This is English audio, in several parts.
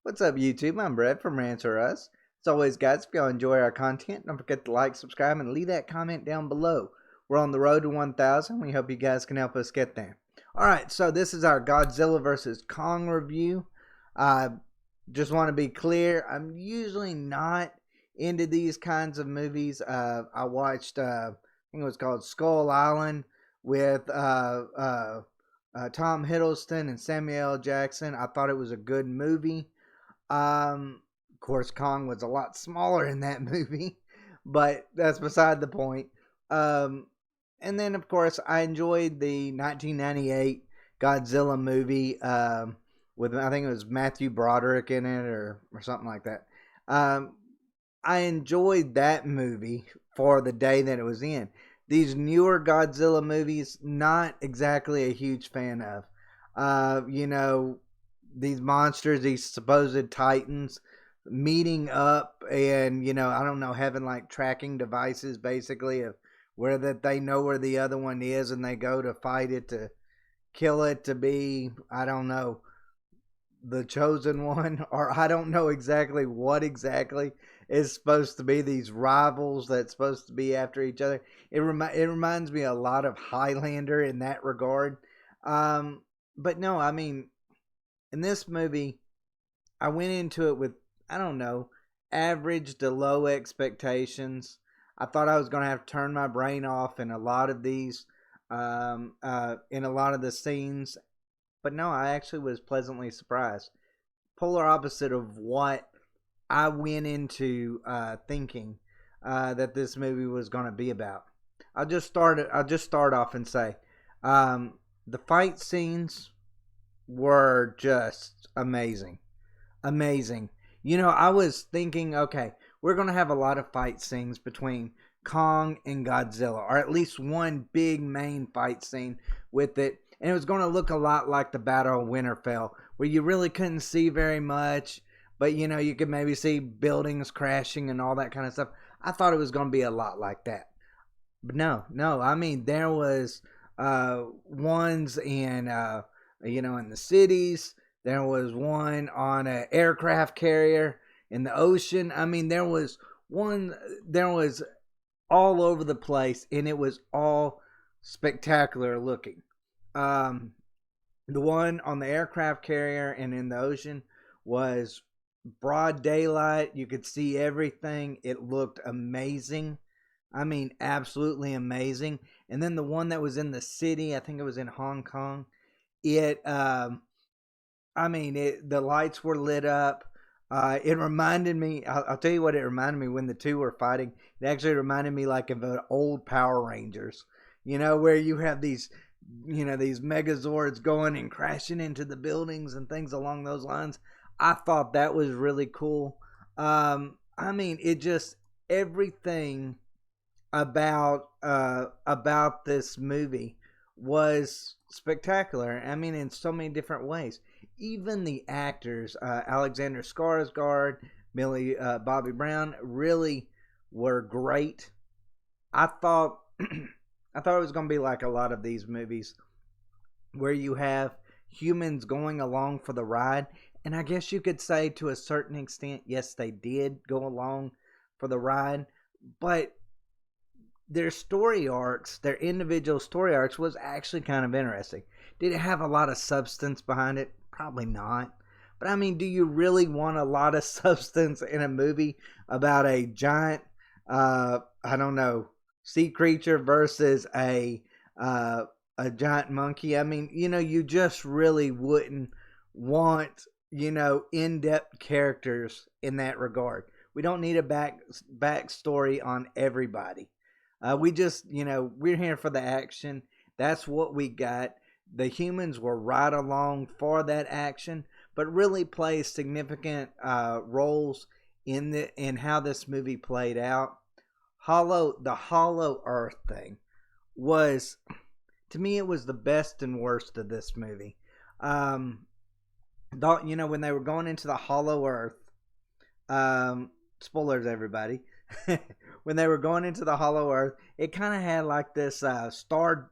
What's up, YouTube? I'm Brett from Rants. As always, guys, if y'all enjoy our content, don't forget to like, subscribe, and leave that comment down below. We're on the road to 1,000. We hope you guys can help us get there. Alright, so this is our Godzilla vs. Kong review. Just want to be clear, I'm usually not into these kinds of movies. I watched, I think it was called Skull Island with Tom Hiddleston and Samuel L. Jackson. I thought it was a good movie. Of course, Kong was a lot smaller in that movie, but that's beside the point. And then, of course, I enjoyed the 1998 Godzilla movie with, I think it was Matthew Broderick in it or something like that. I enjoyed that movie for the day that it was in. These newer Godzilla movies, not exactly a huge fan of. These monsters, these supposed titans, meeting up and, I don't know, having like tracking devices basically of where that they know where the other one is and they go to fight it to kill it to be, I don't know, the chosen one, or I don't know exactly what exactly is supposed to be these rivals that's supposed to be after each other. It reminds me a lot of Highlander in that regard. But no, I mean, in this movie, I went into it with, I don't know, average to low expectations. I thought I was going to have to turn my brain off in a lot of these, in a lot of the scenes. But no, I actually was pleasantly surprised. Polar opposite of what I went into thinking that this movie was going to be about. I'll just start off and say, the fight scenes were just amazing. Amazing. I was thinking, okay, we're going to have a lot of fight scenes between Kong and Godzilla, or at least one big main fight scene with it. And it was going to look a lot like the Battle of Winterfell, where you really couldn't see very much, but you could maybe see buildings crashing and all that kind of stuff. I thought it was going to be a lot like that. But no. I mean, there was ones in, in the cities. There was one on an aircraft carrier in the ocean. I mean, there was all over the place, and it was all spectacular looking. The one on the aircraft carrier and in the ocean was broad daylight. You could see everything. It looked amazing. I mean, absolutely amazing. And then the one that was in the city, I think it was in Hong Kong, the lights were lit up. It reminded me, I'll tell you what it reminded me when the two were fighting. It actually reminded me like of an old Power Rangers, where you have these, these Megazords going and crashing into the buildings and things along those lines. I thought that was really cool. Everything about this movie was spectacular. I mean, in so many different ways. Even the actors, Alexander Skarsgård, Millie Bobby Brown, really were great. I thought it was going to be like a lot of these movies where you have humans going along for the ride. And I guess you could say to a certain extent, yes, they did go along for the ride. But their story arcs, their individual story arcs, was actually kind of interesting. Did it have a lot of substance behind it? Probably not. But I mean, do you really want a lot of substance in a movie about a giant, sea creature versus a giant monkey? I mean, you just really wouldn't want, in-depth characters in that regard. We don't need a backstory on everybody. We just, we're here for the action. That's what we got. The humans were right along for that action, but really played significant roles in how this movie played out. The Hollow Earth thing was, to me, it was the best and worst of this movie. When they were going into the Hollow Earth, spoilers, everybody. When they were going into the Hollow Earth, it kind of had like this Star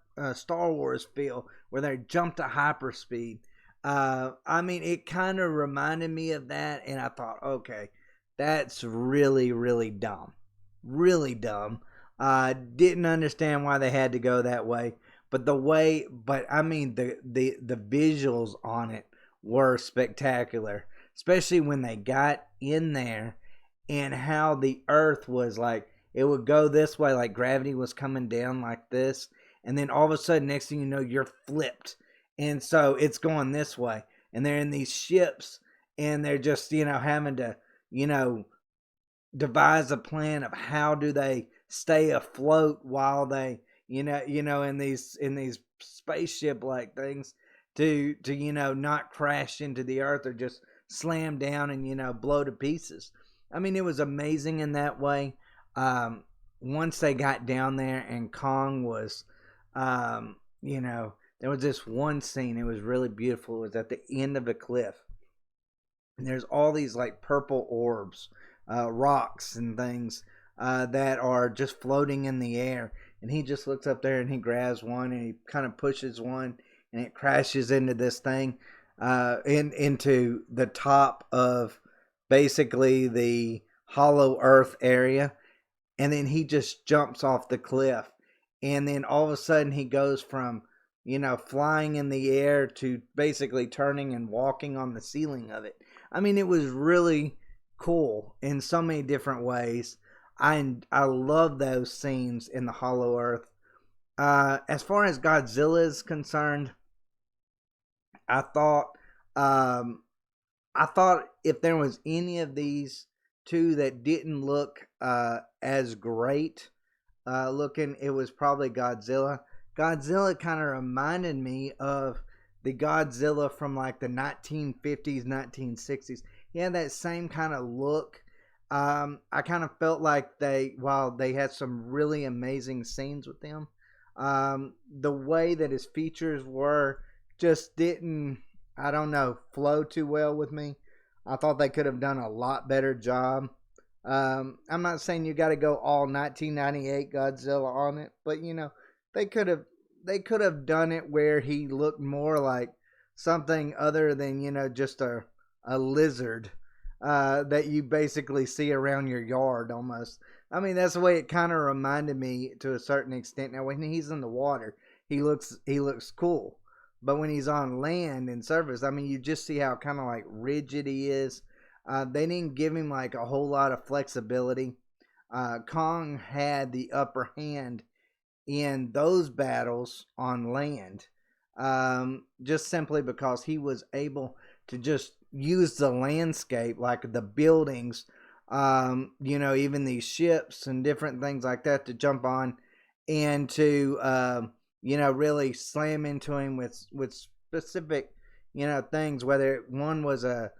Wars feel where they jumped to hyperspeed. I mean, it kind of reminded me of that, and I thought, okay, that's really, really dumb. Really dumb. Didn't understand why they had to go that way. But I mean, the visuals on it were spectacular, especially when they got in there and how the earth was like, it would go this way, like gravity was coming down like this. And then all of a sudden, next thing you know, you're flipped. And so it's going this way. And they're in these ships and they're just, having to, you know, devise a plan of how do they stay afloat while they in these spaceship like things to not crash into the earth or just slam down and blow to pieces. I mean, it was amazing in that way. Once they got down there and Kong was there was this one scene, it was really beautiful. It was at the end of a cliff and there's all these like purple orbs, rocks and things that are just floating in the air. And he just looks up there and he grabs one and he kind of pushes one and it crashes into this thing, into the top of basically the hollow earth area. And then he just jumps off the cliff. And then all of a sudden he goes from, flying in the air to basically turning and walking on the ceiling of it. I mean, it was really cool in so many different ways. I love those scenes in the Hollow Earth. As far as Godzilla is concerned, I thought um, I thought if there was any of these two that didn't look as great looking, it was probably Godzilla. Godzilla kind of reminded me of the Godzilla from like the 1950s, 1960s. He had that same kind of look. I kind of felt like while they had some really amazing scenes with him, the way that his features were just didn't, I don't know, flow too well with me. I thought they could have done a lot better job. I'm not saying you got to go all 1998 Godzilla on it, but they could have done it where he looked more like something other than just a lizard that you basically see around your yard almost. I mean, that's the way it kind of reminded me to a certain extent. Now, when he's in the water, he looks cool, but when he's on land and surface, I mean, you just see how kind of like rigid he is. They didn't give him like a whole lot of flexibility. Kong had the upper hand in those battles on land, just simply because he was able to just use the landscape, like the buildings, even these ships and different things like that, to jump on and to really slam into him with specific things. Whether one was a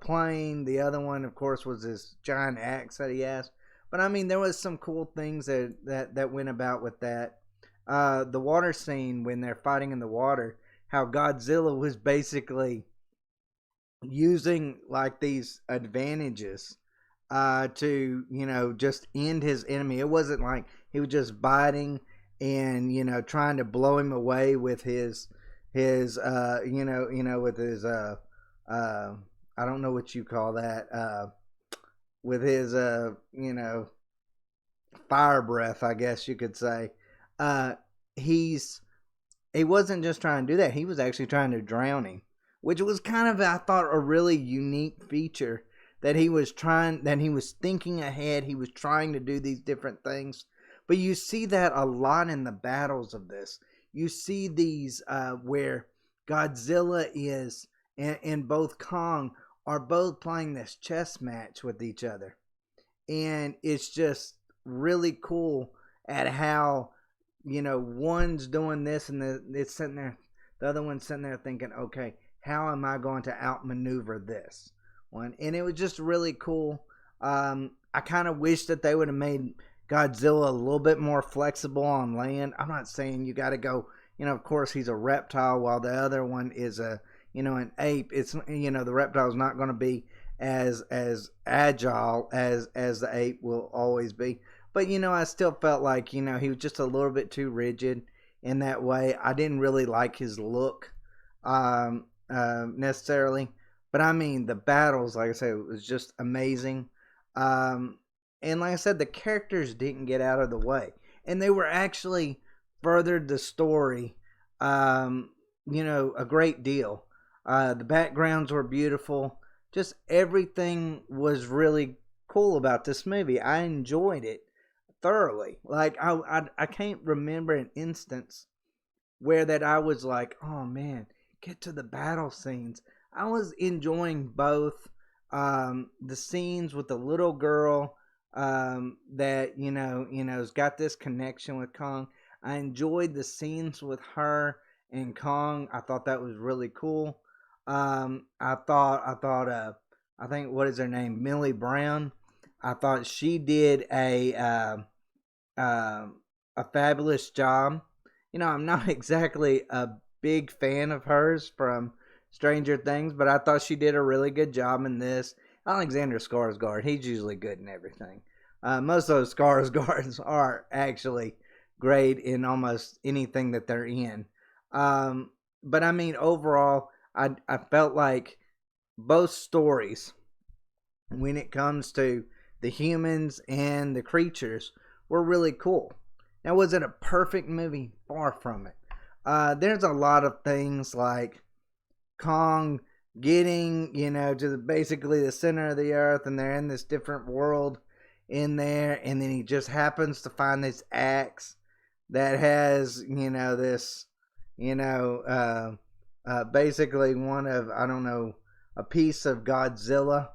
plane, the other one, of course, was this giant axe that he has. But I mean, there was some cool things that went about with that. The water scene when they're fighting in the water, how Godzilla was basically using like these advantages to just end his enemy. It wasn't like he was just biting and trying to blow him away with his with his I don't know what you call that, with his fire breath, I guess you could say. He wasn't just trying to do that, he was actually trying to drown him, which was kind of, I thought, a really unique feature, that he was thinking ahead, he was trying to do these different things. But you see that a lot in the battles of this. You see these where Godzilla is and both Kong are both playing this chess match with each other. And it's just really cool at how, one's doing this and it's sitting there, the other one's sitting there thinking, okay, how am I going to outmaneuver this one? And it was just really cool. I kind of wish that they would have made Godzilla a little bit more flexible on land. I'm not saying you got to go, of course he's a reptile while the other one is an ape. It's, the reptile is not going to be as agile as the ape will always be. But, I still felt like, he was just a little bit too rigid in that way. I didn't really like his look. necessarily, but I mean the battles. Like I said, it was just amazing. Um, and like I said, the characters didn't get out of the way, and they were actually furthered the story. Um, a great deal. The backgrounds were beautiful. Just everything was really cool about this movie. I enjoyed it thoroughly. Like I can't remember an instance where that I was like, oh man, get to the battle scenes. I was enjoying both the scenes with the little girl that has got this connection with Kong. I enjoyed the scenes with her and Kong. I thought that was really cool. I think what is her name, Millie Brown. I thought she did a fabulous job. I'm not exactly a big fan of hers from Stranger Things, but I thought she did a really good job in this. Alexander Skarsgård, he's usually good in everything. Most of those Skarsgårds are actually great in almost anything that they're in. But I mean, overall, I felt like both stories, when it comes to the humans and the creatures, were really cool. Now, was it a perfect movie? Far from it. There's a lot of things like Kong getting, to basically the center of the earth, and they're in this different world in there, and then he just happens to find this axe that has, this, basically one of, I don't know, a piece of Godzilla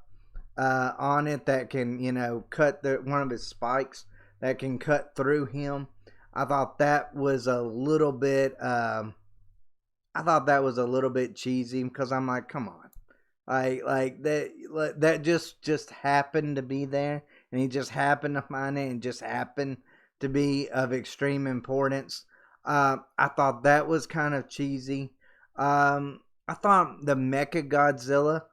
on it that can, cut one of his spikes that can cut through him. I thought that was a little bit. I thought that was a little bit cheesy because I'm like, come on, like that just happened to be there, and he just happened to find it, and just happened to be of extreme importance. I thought that was kind of cheesy. I thought the Mecha Godzilla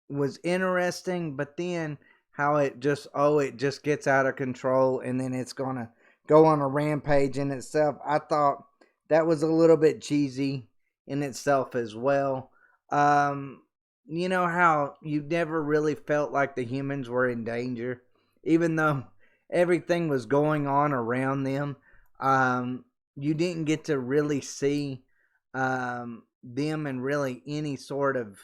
was interesting, but then how it just gets out of control, and then it's gonna go on a rampage in itself. I thought that was a little bit cheesy in itself as well. You know how you never really felt like the humans were in danger, even though everything was going on around them. You didn't get to really see them in really any sort of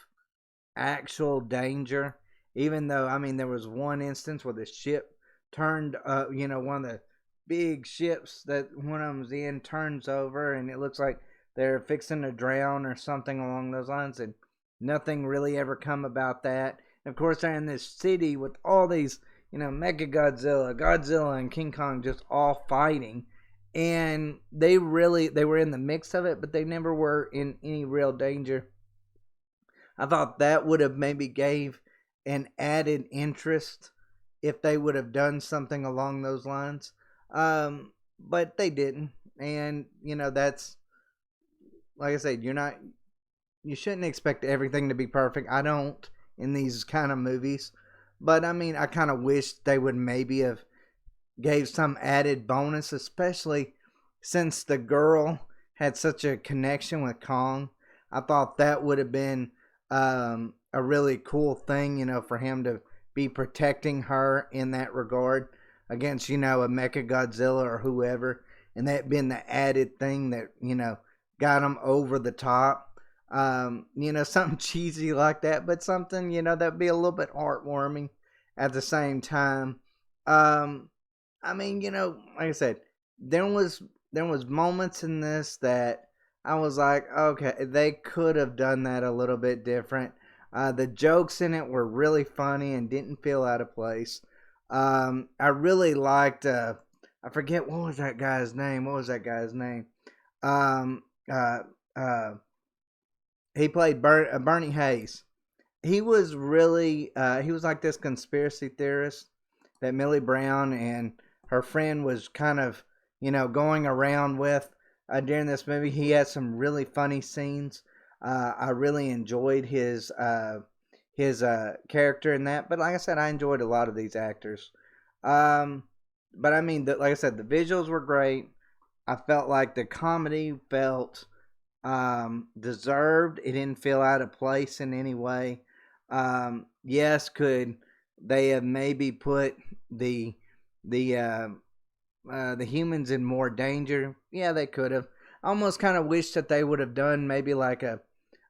actual danger. Even though, I mean, there was one instance where the ship turned, one of the big ships that one of them's in turns over, and it looks like they're fixing to drown or something along those lines, and nothing really ever come about that. And of course, they're in this city with all these, Mega Godzilla, and King Kong just all fighting, and they were in the mix of it, but they never were in any real danger. I thought that would have maybe gave an added interest if they would have done something along those lines. But they didn't. And, that's, like I said, you shouldn't expect everything to be perfect. I don't in these kind of movies. But, I mean, I kind of wish they would maybe have gave some added bonus, especially since the girl had such a connection with Kong. I thought that would have been a really cool thing, for him to be protecting her in that regard against, a Mecha Godzilla or whoever, and that being the added thing that, got him over the top. Something cheesy like that, but something, that'd be a little bit heartwarming at the same time. I mean, like I said, there was moments in this that I was like, okay, they could have done that a little bit different. The jokes in it were really funny and didn't feel out of place. I really liked. I forget what was that guy's name. What was that guy's name? Um, uh, uh, he played Bernie Hayes. He was really. He was like this conspiracy theorist that Millie Brown and her friend was kind of, going around with during this movie. He had some really funny scenes. I really enjoyed his character in that. But like I said, I enjoyed a lot of these actors. But I mean, like I said, the visuals were great. I felt like the comedy felt deserved. It didn't feel out of place in any way. Yes, could they have maybe put the the uh, the humans in more danger? Yeah, they could have. I almost kind of wish that they would have done maybe like a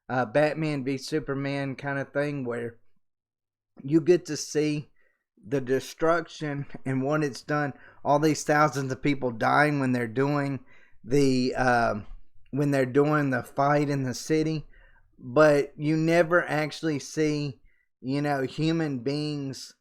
Batman v Superman kind of thing where you get to see the destruction and what it's done. All these thousands of people dying the when they're doing the fight in the city, but you never actually see, human beings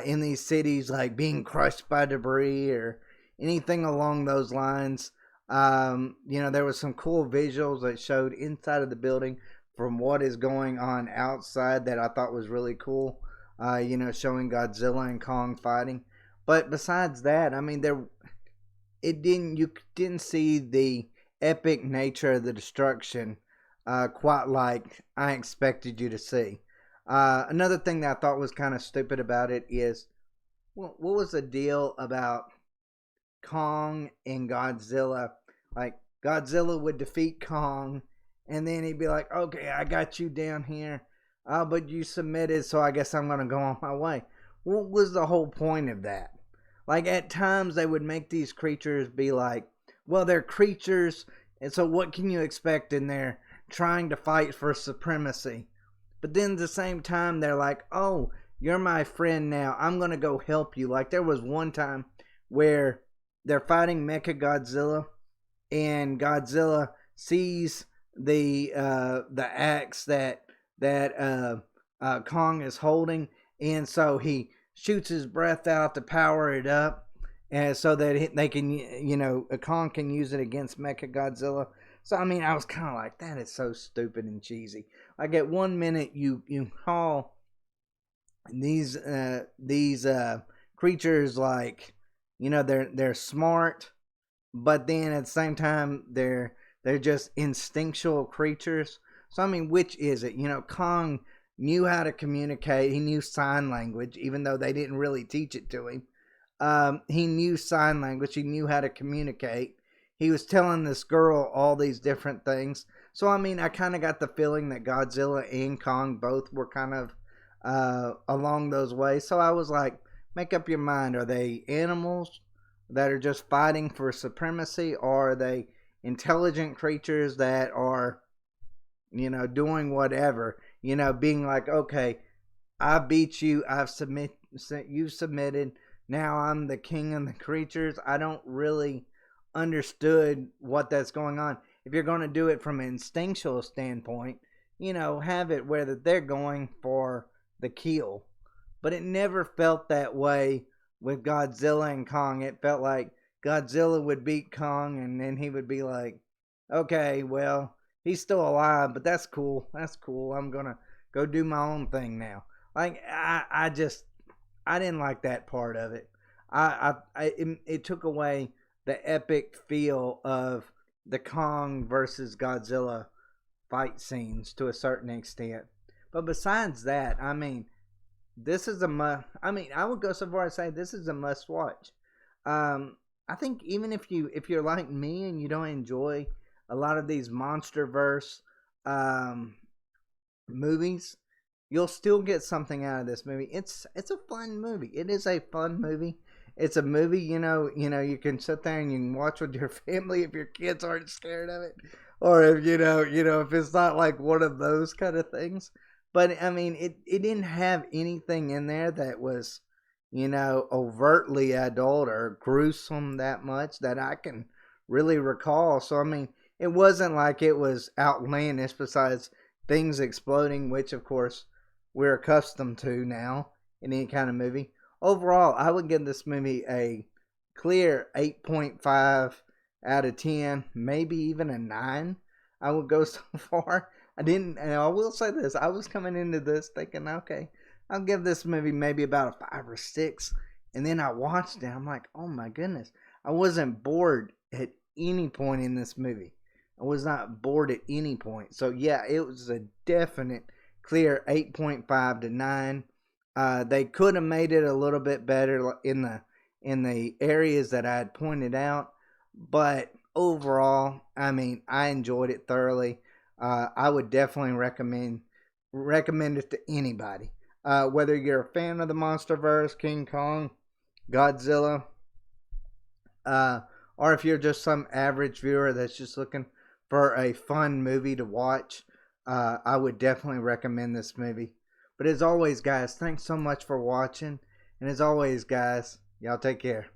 in these cities like being crushed by debris or anything along those lines. There was some cool visuals that showed inside of the building from what is going on outside that I thought was really cool. Showing Godzilla and Kong fighting. But besides that, I mean, you didn't see the epic nature of the destruction quite like I expected you to see. Another thing that I thought was kind of stupid about it is what was the deal about Kong and Godzilla? Like Godzilla would defeat Kong, and then he'd be like, "Okay, I got you down here. But you submitted, so I guess I'm gonna go on my way." What was the whole point of that? Like at times they would make these creatures be like, "Well, they're creatures, and so what can you expect in there trying to fight for supremacy?" But then at the same time, they're like, "Oh, you're my friend now. I'm gonna go help you." Like there was one time where they're fighting Mecha Godzilla, and Godzilla sees the axe that Kong is holding, and so he shoots his breath out to power it up, and so that they can, Kong can use it against Mecha Godzilla. So I mean, I was kind of like, that is so stupid and cheesy. Like at one minute you call these creatures like, they're smart, but then at the same time they're just instinctual creatures. So I mean, which is it? Kong knew how to communicate. He knew sign language, even though they didn't really teach it to him. He knew sign language. He knew how to communicate. He was telling this girl all these different things. So I mean, I kind of got the feeling that Godzilla and Kong both were kind of along those ways. So I was like, make up your mind. Are they animals that are just fighting for supremacy, or are they intelligent creatures that are, doing whatever, being like, okay, I beat you, you've submitted, now I'm the king of the creatures. I don't really understood what that's going on. If you're going to do it from an instinctual standpoint, have it where that they're going for the kill. But it never felt that way with Godzilla and Kong. It felt like Godzilla would beat Kong, and then he would be like, okay, well, he's still alive, but that's cool. That's cool. I'm gonna go do my own thing now. Like I didn't like that part of it. It took away the epic feel of the Kong versus Godzilla fight scenes to a certain extent. But besides that, I mean, this is a must. I mean, I would go so far as say this is a must watch. I think even if you're like me and you don't enjoy a lot of these MonsterVerse um, movies, you'll still get something out of this movie. It's a fun movie. It is a fun movie. It's a movie, you can sit there and you can watch with your family if your kids aren't scared of it, or if if it's not like one of those kind of things. But I mean, it didn't have anything in there that was, overtly adult or gruesome that much that I can really recall. So I mean, it wasn't like it was outlandish besides things exploding, which of course we're accustomed to now in any kind of movie. Overall, I would give this movie a clear 8.5 out of 10, maybe even a 9. I would go so far. And I will say this, I was coming into this thinking, okay, I'll give this movie maybe about a 5 or 6. And then I watched it, I'm like, oh my goodness. I wasn't bored at any point in this movie. I was not bored at any point. So yeah, it was a definite clear 8.5 to 9. They could have made it a little bit better in the areas that I had pointed out, but overall, I mean, I enjoyed it thoroughly. I would definitely recommend it to anybody. Whether you're a fan of the MonsterVerse, King Kong, Godzilla, uh, or if you're just some average viewer that's just looking for a fun movie to watch, I would definitely recommend this movie. But as always, guys, thanks so much for watching. And as always, guys, y'all take care.